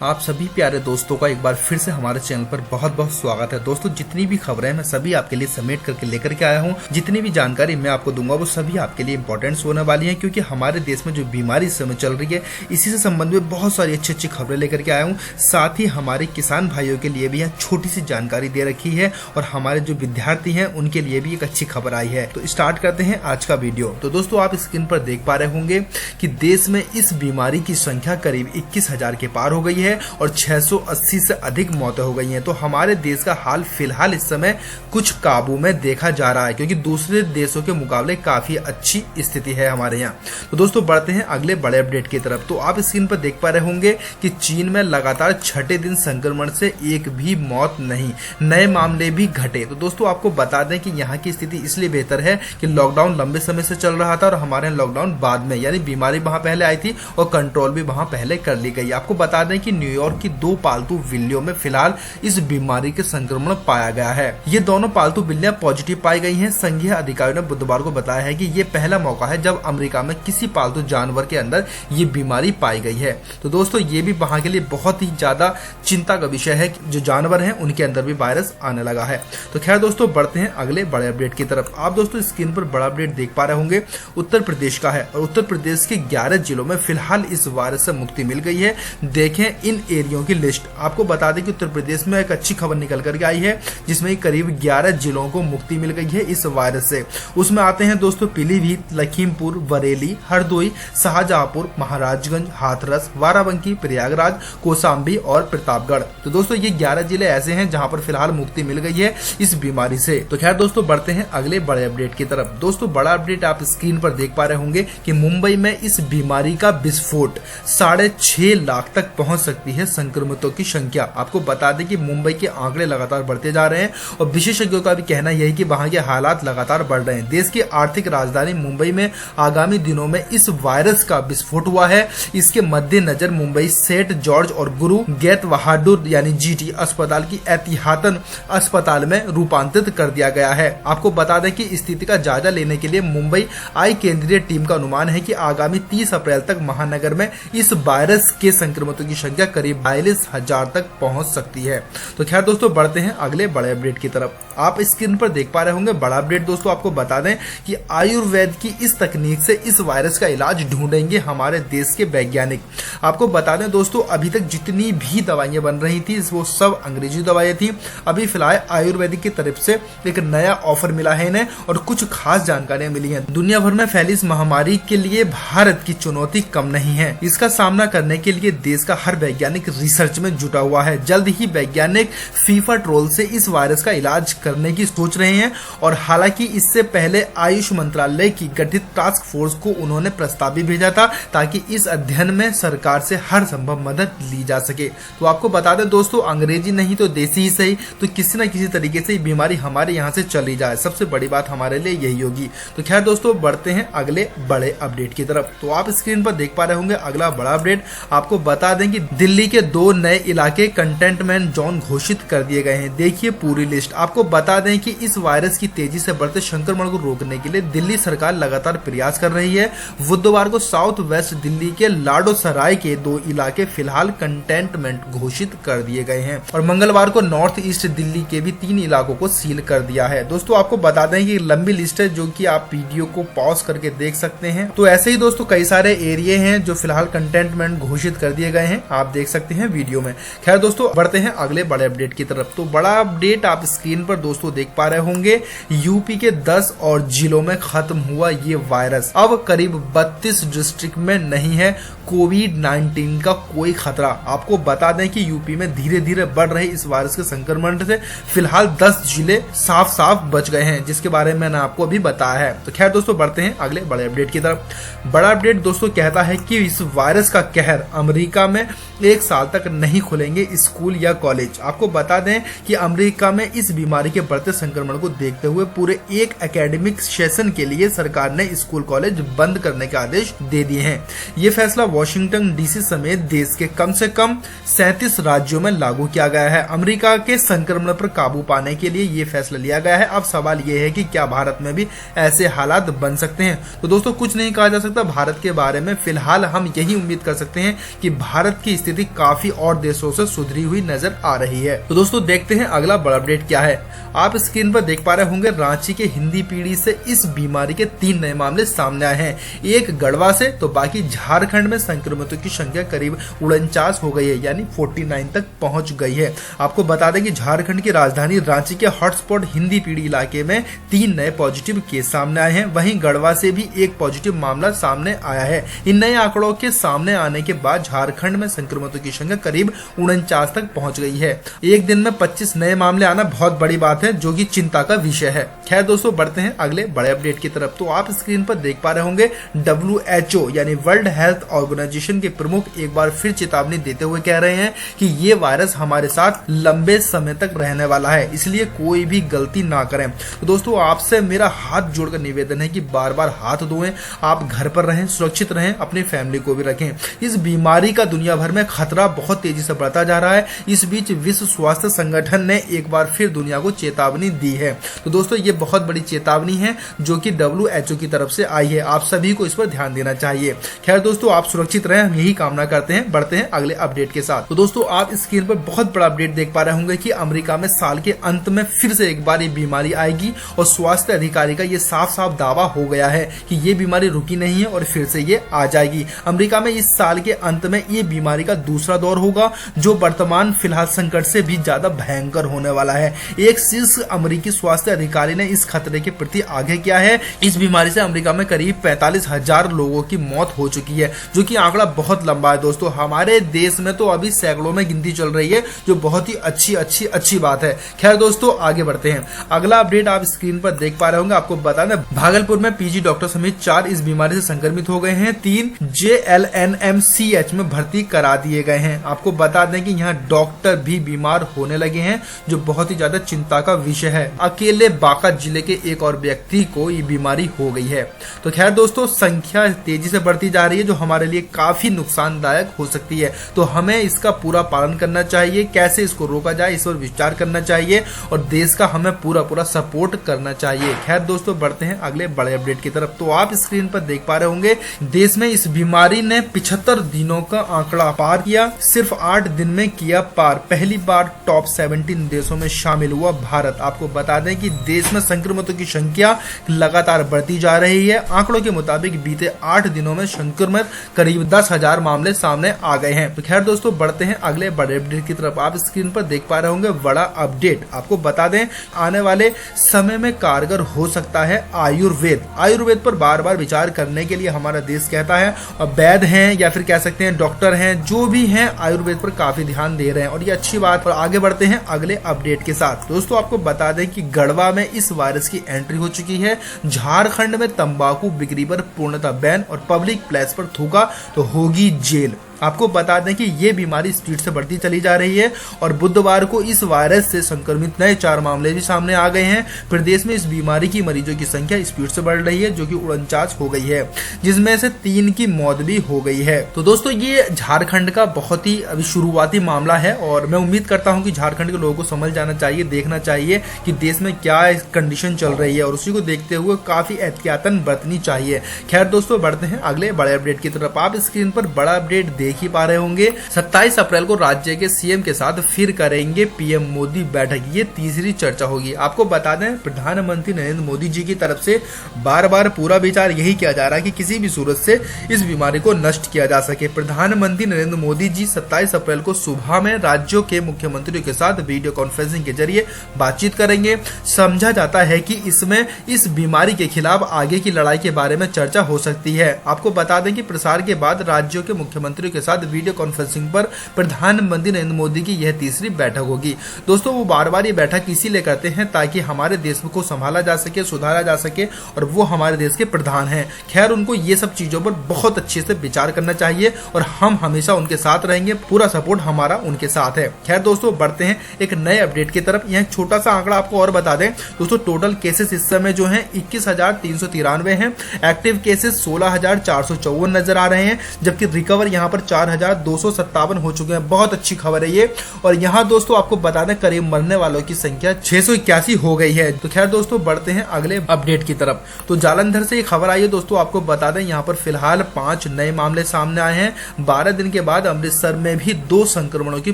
आप सभी प्यारे दोस्तों का एक बार फिर से हमारे चैनल पर बहुत बहुत स्वागत है। दोस्तों, जितनी भी खबरें मैं सभी आपके लिए समेट करके लेकर के आया हूं, जितनी भी जानकारी मैं आपको दूंगा वो सभी आपके लिए इंपॉर्टेंट होने वाली हैं, क्योंकि हमारे देश में जो बीमारी इस समय चल रही है इसी से संबंधित में बहुत सारी अच्छी अच्छी खबरें लेकर के आया हूँ। साथ ही हमारे किसान भाइयों के लिए भी यहाँ छोटी सी जानकारी दे रखी है और हमारे जो विद्यार्थी हैं उनके लिए भी एक अच्छी खबर आई है। तो स्टार्ट करते हैं आज का वीडियो। तो दोस्तों, आप स्क्रीन पर देख पा रहे होंगे कि देश में इस बीमारी की संख्या करीब 21,000 के पार हो गई है और 680 से अधिक मौतें हो गई हैं। तो हमारे देश का हाल फिलहाल इस समय कुछ काबू में देखा जा रहा है, क्योंकि दूसरे देशों के मुकाबले काफी अच्छी स्थिति है हमारे यहाँ। तो दोस्तों, बढ़ते हैं अगले बड़े अपडेट की तरफ। तो आप स्क्रीन पर देख पा रहे होंगे कि चीन में लगातार छठे दिन संक्रमण से एक भी मौत नहीं, नए मामले भी घटे। तो दोस्तों, आपको बता दें कि यहाँ की स्थिति इसलिए बेहतर है कि लॉकडाउन लंबे समय से चल रहा था और हमारे यहाँ लॉकडाउन बाद में, यानी बीमारी वहां पहले आई थी और कंट्रोल भी वहां पहले कर ली गई। आपको बता दें कि न्यूयॉर्क की 2 पालतू बिल्लियों में फिलहाल इस बीमारी के संक्रमण पाया गया है। ये दोनों पालतू बिल्लियां पॉजिटिव पाई गई हैं। संघीय अधिकारियों ने बुधवार को बताया है कि ये पहला मौका है जब अमेरिका में किसी पालतू जानवर के अंदर ये बीमारी पाई गई है। तो दोस्तों, ये भी वहां के लिए बहुत ही ज्यादा चिंता का विषय है कि जो जानवर हैं उनके अंदर भी वायरस आने लगा है। तो खैर दोस्तों, बढ़ते हैं अगले बड़े अपडेट की तरफ। आप दोस्तों स्क्रीन पर बड़ा अपडेट देख पा रहे होंगे, उत्तर प्रदेश का है और उत्तर प्रदेश के 11 जिलों में फिलहाल इस वायरस से मुक्ति मिल गई है। देखें इन एरियो की लिस्ट। आपको बता दें कि उत्तर प्रदेश में एक अच्छी खबर निकल करके आई है, जिसमें करीब 11 जिलों को मुक्ति मिल गई है इस वायरस से। उसमें आते हैं दोस्तों पीलीभीत, लखीमपुर, बरेली, हरदोई, शाहजहांपुर, महाराजगंज, हाथरस, बाराबंकी, प्रयागराज, कौशाम्बी और प्रतापगढ़। तो दोस्तों, ये 11 जिले ऐसे हैं जहां पर फिलहाल मुक्ति मिल गई है इस बीमारी से। तो खैर दोस्तों, बढ़ते हैं अगले बड़े अपडेट की तरफ। दोस्तों, बड़ा अपडेट आप स्क्रीन पर देख पा रहे होंगे कि मुंबई में इस बीमारी का विस्फोट 6.5 लाख तक पहुंच सकती है संक्रमितों की संख्या। आपको बता दें कि मुंबई के आंकड़े लगातार बढ़ते जा रहे हैं और विशेषज्ञों का भी कहना यही कि वहां के हालात लगातार बढ़ रहे हैं। देश की आर्थिक राजधानी मुंबई में आगामी दिनों में इस वायरस का विस्फोट हुआ है। इसके मद्देनजर मुंबई सेंट जॉर्ज और गुरु गेट बहादुर यानी जीटी अस्पताल की एहतियातन अस्पताल में रूपांतरित कर दिया गया है। आपको बता दें कि स्थिति का जायजा लेने के लिए मुंबई आई केंद्रीय टीम का अनुमान है कि आगामी 30 अप्रैल तक महानगर में इस वायरस के संक्रमितों की संख्या करीब 42,000 तक पहुंच सकती है। तो खैर दोस्तों, बढ़ते हैं अगले बड़े अपडेट की तरफ। आप स्क्रीन पर देख पा रहे होंगे बड़ा अपडेट। दोस्तों, आपको बता दें कि आयुर्वेद की इस तकनीक से इस वायरस का इलाज ढूंढेंगे हमारे देश के वैज्ञानिक। आपको बता दें दोस्तों, अभी तक जितनी भी दवाइयां बन रही थी वो सब अंग्रेजी दवाइयां थी। अभी फिलहाल आयुर्वेदिक की तरफ से एक नया ऑफर मिला है इन्हें और कुछ खास जानकारियां मिली हैं। दुनिया भर में फैली इस महामारी के लिए भारत की चुनौती कम नहीं है। इसका सामना करने के लिए देश का हर वैज्ञानिक रिसर्च में जुटा हुआ है। जल्द ही वैज्ञानिक फीफा ट्रोल से इस वायरस का इलाज करने की सोच रहे हैं और हालांकि इससे पहले आयुष मंत्रालय की गठित टास्क फोर्स को उन्होंने प्रस्ताव भी भेजा था ताकि इस अध्ययन में सरकार से हर संभव मदद ली जा सके। तो आपको बता दें दोस्तों, अंग्रेजी नहीं तो देसी ही सही, तो किसी न किसी तरीके से बीमारी हमारे यहाँ से चली जाए, सबसे बड़ी बात हमारे लिए यही होगी। तो खैर दोस्तों, बढ़ते हैं अगले बड़े अपडेट की तरफ। तो आप स्क्रीन पर देख पा रहे होंगे अगला बड़ा अपडेट। आपको बता दें कि दिल्ली के 2 नए इलाके कंटेनमेंट जोन घोषित कर दिए गए हैं। देखिए पूरी लिस्ट। आपको बता दें कि इस वायरस की तेजी से बढ़ते संक्रमण को रोकने के लिए दिल्ली सरकार लगातार प्रयास कर रही है। बुधवार को साउथ वेस्ट दिल्ली के लाडोसराय के 2 इलाके फिलहाल कंटेनमेंट घोषित कर दिए गए हैं और मंगलवार को नॉर्थ ईस्ट दिल्ली के भी 3 इलाकों को सील कर दिया है। दोस्तों, आपको बता दें कि लंबी लिस्ट है जो कि आप वीडियो को पॉज करके देख सकते हैं। तो ऐसे ही दोस्तों कई सारे एरिया हैं जो फिलहाल कंटेनमेंट घोषित कर दिए गए हैं, आप देख सकते हैं वीडियो में। खैर दोस्तों, बढ़ते हैं अगले बड़े अपडेट की तरफ। तो बड़ा अपडेट आप स्क्रीन पर दोस्तों देख पा रहे होंगे, यूपी के 10 और जिलों में खत्म हुआ ये वायरस। अब करीब 32 डिस्ट्रिक्ट में नहीं है कोविड-19 का कोई खतरा। आपको बता दें कि यूपी में धीरे धीरे बढ़ रहे इस वायरस के संक्रमण से फिलहाल 10 जिले साफ साफ बच गए हैं, जिसके बारे में मैंने आपको अभी बताया है। तो खैर दोस्तों, बढ़ते हैं अगले बड़े अपडेट की तरफ। बड़ा अपडेट दोस्तों कहता है कि इस वायरस का कहर अमेरिका में 1 साल तक नहीं खुलेंगे स्कूल या कॉलेज। आपको बता दें कि अमेरिका में इस बीमारी के बढ़ते संक्रमण को देखते हुए पूरे एक एकेडमिक सेशन के लिए सरकार ने स्कूल कॉलेज बंद करने के आदेश दे दिए हैं। ये फैसला वॉशिंगटन डीसी समेत देश के कम से कम 37 राज्यों में लागू किया गया है। अमेरिका के संक्रमण पर काबू पाने के लिए ये फैसला लिया गया है। अब सवाल ये है कि क्या भारत में भी ऐसे हालात बन सकते हैं? तो दोस्तों कुछ नहीं कहा जा सकता भारत के बारे में। फिलहाल हम यही उम्मीद कर सकते हैं कि भारत की स्थिति काफी और देशों से सुधरी हुई नजर आ रही है। तो दोस्तों देखते हैं अगला बड़ा अपडेट क्या है। आप स्क्रीन पर देख पा रहे होंगे रांची के हिंदी पीढ़ी से इस बीमारी के 3 नए मामले सामने आए हैं। एक गढ़वा से तो बाकी झारखंड में संक्रमितों की संख्या करीब 49 हो गई है, यानी 49 तक पहुंच गई है। आपको बता दें कि झारखंड की राजधानी रांची के हॉटस्पॉट हिंदी पीढ़ी इलाके में 3 नए पॉजिटिव केस सामने आए हैं। वहीं गढ़वा से भी एक पॉजिटिव मामला सामने आया है। इन नए आंकड़ों के सामने आने के बाद झारखंड में संक्रमितों की संख्या करीब 49 तक पहुंच गई है। एक दिन में 25 नए मामले आना बहुत बड़ी बात है, जो कि चिंता का विषय है। खैर दोस्तों बढ़ते हैं अगले बड़े अपडेट की तरफ। तो आप स्क्रीन पर देख पा रहे होंगे WHO यानी वर्ल्ड हेल्थ ऑर्गेनाइजेशन के प्रमुख एक बार फिर चेतावनी देते हुए कह रहे हैं कि ये वायरस हमारे साथ लंबे समय तक रहने वाला है, इसलिए कोई भी गलती ना करें। तो दोस्तों आपसे मेरा हाथ जोड़कर निवेदन है कि बार बार हाथ धोएं, आप घर पर रहें, सुरक्षित रहें, अपनी फैमिली को भी रखें। इस बीमारी का दुनिया भर में खतरा बहुत तेजी से बढ़ता जा रहा है। इस बीच विश्व स्वास्थ्य संगठन ने एक बार फिर दुनिया को चेतावनी दी है। तो दोस्तों ये बहुत बड़ी चेतावनी है जो कि WHO की तरफ से आई है। आप सभी को इस पर ध्यान देना चाहिए। खैर दोस्तों आप सुरक्षित रहें, हम यही कामना करते हैं। बढ़ते हैं अगले अपडेट के साथ। तो दोस्तों आप स्क्रीन पर बहुत बड़ा अपडेट देख पा रहे होंगे कि अमेरिका में साल के अंत में फिर से एक बार ये बीमारी आएगी और स्वास्थ्य अधिकारी का ये साफ साफ दावा हो गया है कि ये बीमारी रुकी नहीं है और फिर से ये आ जाएगी। अमेरिका में इस साल के अंत में ये बीमारी का दूसरा दौर होगा, जो वर्तमान फिलहाल संकट से भी ज्यादा भयंकर होने वाला है। एक शीर्ष अमेरिकी स्वास्थ्य अधिकारी ने इस खतरे के प्रति आगे किया है। इस बीमारी से अमेरिका में करीब 45,000 लोगों की मौत हो चुकी है, जो कि आंकड़ा बहुत लंबा है। दोस्तों हमारे देश में तो अभी सैकड़ों में गिनती चल रही है, जो बहुत ही अच्छी बात है। खैर दोस्तों आगे बढ़ते हैं। अगला अपडेट आप स्क्रीन पर देख पा रहे होंगे। आपको बता दें भागलपुर में PG डॉक्टर समेत 4 इस बीमारी से संक्रमित हो गए हैं। 3 JLNMCH में भर्ती करा दिए गए हैं। आपको बता दें कि यहाँ डॉक्टर भी बीमार होने लगे हैं, जो बहुत ही ज्यादा चिंता का विषय है। अकेले बांका जिले के एक और व्यक्ति को ये बीमारी हो गई है। तो खैर दोस्तों संख्या तेजी से बढ़ती जा रही है, जो हमारे लिए काफी नुकसानदायक हो सकती है। तो हमें इसका पूरा पालन करना चाहिए। कैसे इसको रोका जाए इस पर विचार करना चाहिए और देश का हमें पूरा सपोर्ट करना चाहिए। खैर दोस्तों बढ़ते हैं अगले बड़े अपडेट की तरफ। तो आप स्क्रीन पर देख पा रहे होंगे देश में इस बीमारी ने 75 दिनों का आंकड़ा पार किया। सिर्फ 8 दिन में किया पार। पहली बार टॉप 17 देशों में शामिल हुआ भारत। आपको बता दें कि देश में संक्रमितों की संख्या लगातार बढ़ती जा रही है। आंकड़ों के मुताबिक बीते 8 दिनों में संक्रमित करीब 10,000 मामले सामने आ गए हैं। तो खैर दोस्तों बढ़ते हैं अगले बड़े अपडेट की तरफ। आप स्क्रीन पर देख पा रहे होंगे बड़ा अपडेट। आपको बता दें आने वाले समय में कारगर हो सकता है आयुर्वेद पर बार बार विचार करने के लिए हमारा देश कहता है। और वैद्य हैं या फिर कह सकते हैं डॉक्टर हैं, जो भी हैं आयुर्वेद पर काफी ध्यान दे रहे हैं और ये अच्छी बात। और आगे बढ़ते हैं अगले अपडेट के साथ। दोस्तों आपको बता दें कि गढ़वा में इस वायरस की एंट्री हो चुकी है। झारखंड में तंबाकू बिक्री पर पूर्णतः बैन और पब्लिक प्लेस पर थूका तो होगी जेल। आपको बता दें कि ये बीमारी स्पीड से बढ़ती चली जा रही है और बुधवार को इस वायरस से संक्रमित नए 4 मामले भी सामने आ गए हैं। प्रदेश में इस बीमारी की मरीजों की संख्या स्पीड से बढ़ रही है, जो कि 49 हो गई है, जिसमें से 3 की मौत भी हो गई है। तो दोस्तों ये झारखंड का बहुत ही अभी शुरुआती मामला है और मैं उम्मीद करता हूं कि झारखंड के लोगों को समझ जाना चाहिए, देखना चाहिए कि देश में क्या कंडीशन चल रही है और उसी को देखते हुए काफी एहतियातन बरतनी चाहिए। खैर दोस्तों बढ़ते हैं अगले बड़े अपडेट की तरफ। आप स्क्रीन पर बड़ा अपडेट देख ही पा रहे होंगे। 27 अप्रैल को राज्य के CM के साथ फिर करेंगे PM मोदी बैठक। ये तीसरी चर्चा होगी। आपको बता दें प्रधानमंत्री नरेंद्र मोदी जी की तरफ से बार बार पूरा विचार यही किया जा रहा है कि किसी भी सूरत से इस बीमारी को नष्ट किया जा सके। प्रधानमंत्री नरेंद्र मोदी जी 27 अप्रैल को सुबह में राज्यों के मुख्यमंत्रियों के साथ वीडियो कॉन्फ्रेंसिंग के जरिए बातचीत करेंगे। समझा जाता है कि इसमें इस बीमारी के खिलाफ आगे की लड़ाई के बारे में चर्चा हो सकती है। आपको बता दें कि प्रसार के बाद राज्यों के मुख्यमंत्रियों के के साथ वीडियो कॉन्फ्रेंसिंग पर प्रधानमंत्री नरेंद्र मोदी की यह तीसरी बैठक होगी। दोस्तों वो बार बार ये बैठक इसीलिए करते हैं ताकि हमारे देश को संभाला जा सके, सुधारा जा सके, और वो हमारे देश के प्रधान हैं। खैर उनको ये सब चीजों पर बहुत अच्छे से विचार करना चाहिए और हम हमेशा उनके साथ रहेंगे, पूरा सपोर्ट हमारा उनके साथ है। खैर दोस्तों बढ़ते हैं एक नए अपडेट की तरफ। यहाँ छोटा सा आंकड़ा आपको और बता दें दोस्तों, टोटल केसेस इस समय जो है 21,393 हैं, एक्टिव केसेस 16,454 नजर आ रहे हैं, जबकि रिकवर यहाँ पर 4,257 हो चुके हैं। बहुत अच्छी खबर है ये। और यहाँ दोस्तों आपको बता दें करीब मरने वालों की संख्या 681 हो गई है। तो खैर दोस्तों बढ़ते हैं अगले अपडेट की तरफ। तो जालंधर से एक खबर आई है दोस्तों, आपको बता दें यहाँ पर फिलहाल 5 नए मामले सामने आए हैं। 12 दिन के बाद अमृतसर में भी 2 संक्रमणों की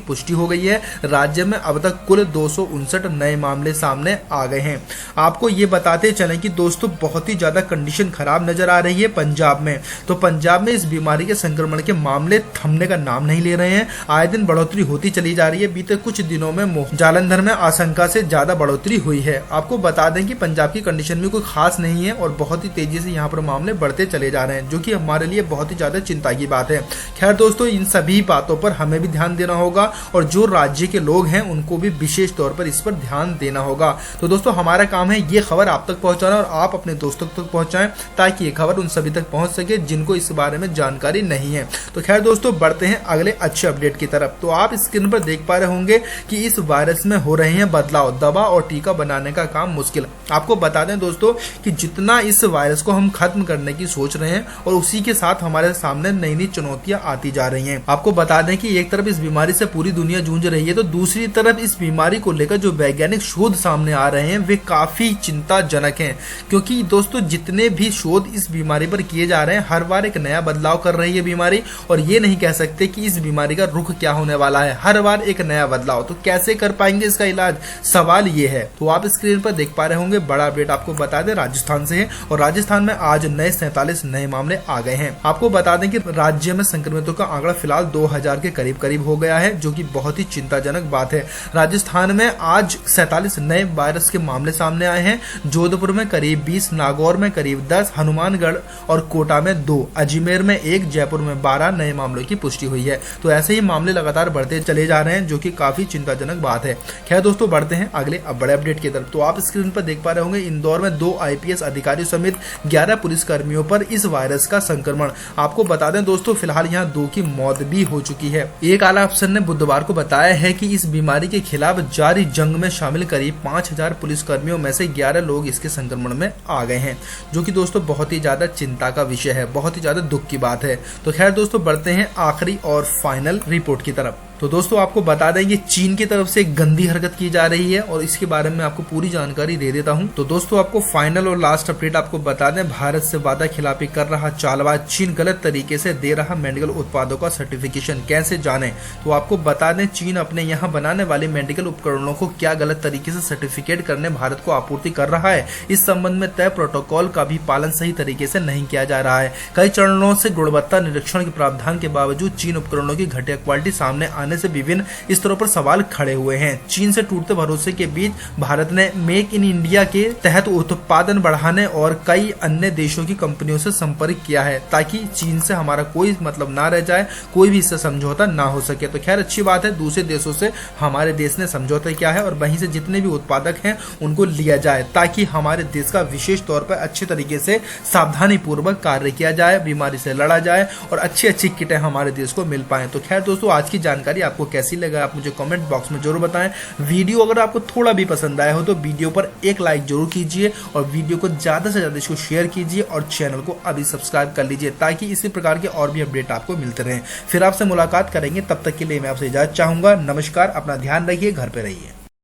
पुष्टि हो गई है। राज्य में अब तक कुल 259 नए मामले सामने आ गए हैं। आपको ये बताते चलें कि दोस्तों बहुत ही ज्यादा कंडीशन खराब नजर आ रही है पंजाब में। तो पंजाब में इस बीमारी के संक्रमण के मामले थमने का नाम नहीं ले रहे हैं, आए दिन बढ़ोतरी होती चली जा रही है। बीते कुछ दिनों में जालंधर में आशंका से ज्यादा बढ़ोतरी हुई है। आपको बता दें कि पंजाब की कंडीशन में कोई खास नहीं है और बहुत ही तेजी से यहाँ पर मामले बढ़ते चले जा रहे हैं, जो कि हमारे लिए बहुत ही ज्यादा चिंता की बात है। खैर दोस्तों इन सभी बातों पर हमें भी ध्यान देना होगा और जो राज्य के लोग हैं उनको भी विशेष तौर पर इस पर ध्यान देना होगा। तो दोस्तों हमारा काम है ये खबर आप तक पहुंचाना और आप अपने दोस्तों तक पहुंचाएं ताकि ये खबर उन सभी तक पहुंच सके जिनको इस बारे में जानकारी नहीं है। तो खैर दोस्तों बढ़ते हैं अगले अच्छे अपडेट की तरफ। तो आप स्क्रीन पर देख पा रहे होंगे कि इस वायरस में हो रहे हैं बदलाव, दवा और टीका बनाने का काम मुश्किल। आपको बता दें दोस्तों कि जितना इस वायरस को हम खत्म करने की सोच रहे हैं और उसी के साथ हमारे सामने नई नई चुनौतियां आती जा रही हैं। आपको बता दें कि एक तरफ इस बीमारी से पूरी दुनिया जूझ रही है तो दूसरी तरफ इस बीमारी को लेकर जो वैज्ञानिक शोध सामने आ रहे हैं वे काफी चिंताजनक हैं, क्योंकि दोस्तों जितने भी शोध इस बीमारी पर किए जा रहे हैं हर बार एक नया बदलाव कर रही है बीमारी, और ये नहीं कह सकते कि इस बीमारी का रुख क्या होने वाला है। हर बार एक नया बदलाव, तो कैसे कर पाएंगे इसका इलाज, सवाल ये है। तो आप स्क्रीन पर देख पा रहे होंगे बड़ा अपडेट आपको बता दें राजस्थान से है, और राजस्थान में आज नए 47 नए मामले आ गए हैं। आपको बता दें कि राज्य में संक्रमितों का आंकड़ा फिलहाल 2000 के करीब हो गया है, जो कि बहुत ही चिंताजनक बात है। राजस्थान में आज 47 नए वायरस के मामले सामने आए हैं। जोधपुर में करीब 20, नागौर में करीब 10, हनुमानगढ़ और कोटा में 2, अजमेर में 1, जयपुर में 12 नए मामलों की पुष्टि हुई है। तो ऐसे ही मामले लगातार बढ़ते चले जा रहे हैं, जो कि काफी चिंताजनक बात है। खैर दोस्तों बढ़ते हैं अगले बड़े अपडेट की तरफ। तो आप स्क्रीन पर देख पा रहे होंगे इंदौर में 2 IPS अधिकारियों समेत 11 पुलिसकर्मियों पर इस वायरस का संक्रमण। आपको बता दें दोस्तों फिलहाल यहाँ 2 की मौत भी हो चुकी है। एक आला अफसर ने बुधवार को बताया है कि इस बीमारी के खिलाफ जारी जंग में शामिल करीब 5000 पुलिसकर्मियों में से 11 लोग इसके संक्रमण में आ गए हैं, जो कि दोस्तों बहुत ही ज्यादा चिंता का विषय है, बहुत ही ज्यादा दुख की बात है। तो खैर दोस्तों बढ़ते हैं आखिरी और फाइनल रिपोर्ट की तरफ। तो दोस्तों आपको बता दें ये चीन की तरफ से एक गंदी हरकत की जा रही है और इसके बारे में आपको पूरी जानकारी दे देता हूं। तो दोस्तों आपको फाइनल और लास्ट अपडेट आपको बता दें, भारत से वादा खिलाफी कर रहा चालबाज चीन गलत तरीके से दे रहा मेडिकल उत्पादों का सर्टिफिकेशन, कैसे जाने। तो आपको बता दें चीन अपने यहाँ बनाने वाले मेडिकल उपकरणों को क्या गलत तरीके से सर्टिफिकेट करने भारत को आपूर्ति कर रहा है। इस संबंध में तय प्रोटोकॉल का भी पालन सही तरीके से नहीं किया जा रहा है। कई चरणों से गुणवत्ता निरीक्षण के प्रावधान के बावजूद चीन उपकरणों की घटिया क्वालिटी सामने आने से विभिन्न स्तरों पर सवाल खड़े हुए हैं। चीन से टूटते भरोसे के बीच भारत ने मेक इन इंडिया के तहत उत्पादन बढ़ाने और कई अन्य देशों की कंपनियों से संपर्क किया है, ताकि चीन से हमारा कोई मतलब ना रह जाए, कोई भी इससे समझौता ना हो सके। तो खैर अच्छी बात है, दूसरे देशों से हमारे देश ने समझौता किया है और वहीं से जितने भी उत्पादक हैं उनको लिया जाए, ताकि हमारे देश का विशेष तौर पर अच्छे तरीके से सावधानी पूर्वक कार्य किया जाए, बीमारी से लड़ा जाए और अच्छी अच्छी किटें हमारे देश को मिल पाए। तो खैर दोस्तों आज की जानकारी आपको कैसी लगा आप मुझे कमेंट बॉक्स में जरूर बताएं। वीडियो अगर आपको थोड़ा भी पसंद आया हो तो वीडियो पर एक लाइक जरूर कीजिए और वीडियो को ज्यादा से ज्यादा इसको शेयर कीजिए और चैनल को अभी सब्सक्राइब कर लीजिए, ताकि इसी प्रकार के और भी अपडेट आपको मिलते रहें। फिर आपसे मुलाकात करेंगे, तब तक के लिए मैं आपसे इजाजत चाहूंगा। नमस्कार, अपना ध्यान रखिए, घर पे रहिए।